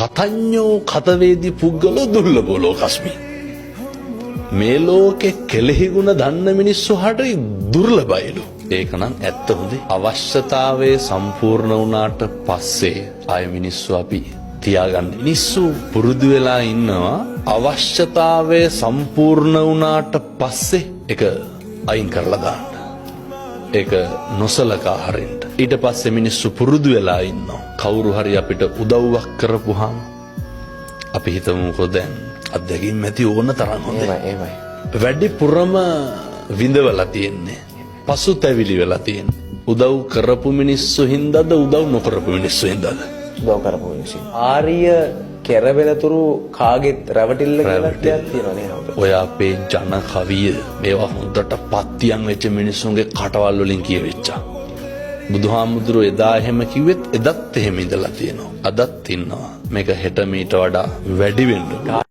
කතඤ්ඤෝ කතවේදී පුද්ගලෝ දුර්ලභෝ ලෝකස්මි. මේ ලෝකේ කෙලෙහි ගුණ දන්න මිනිස්සු හරි දුර්ලභයිලු. ඒක නම් ඇත්ත හොඳේ. අවශ්‍යතාවයේ සම්පූර්ණ වුණාට පස්සේ ආය මිනිස්සු අපි තියාගන්න. මිනිස්සු පුරුදු වෙලා ඉන්නවා අවශ්‍යතාවයේ සම්පූර්ණ වුණාට පස්සේ ඒක අයින් කරලා දාන්න. ඒක නොසලකා හරින්න. ඊට පස්සේ මිනිස්සු පුරුදු වෙලා ඉන්නවා. කවුරු හරි අපිට උදව්වක් කරපුවාම අපි හිතමුකෝ දැන් අත්දැකීම් ඇති ඕන තරම් හොඳයි. ඒවයි. වැඩිපුරම විඳවලා තියෙන්නේ. පසුතැවිලි වෙලා තියෙන්නේ. උදව් කරපු මිනිස්සු හින්දාද උදව් නොකරපු මිනිස්සු හින්දාද? උදව් කරපු මිනිස්සු. ආර්ය කෙරවෙලතුරු කාගෙත් රැවටිල්ල කියලා දෙයක් තියෙනවා නේද? ඔය අපේ ජන කවිය මේවා හොඳට පත්තියන් වෙච්ච මිනිස්සුන්ගේ කටවල් වලින් කියවෙච්චා. බුදුහාමුදුරුවෝ එදා එහෙම කිව්වෙත් එදත් එහෙම ඉඳලා තියෙනවා. අදත් ඉන්නවා. මේක හෙට මීට වඩා වැඩි වෙන්න ඕන.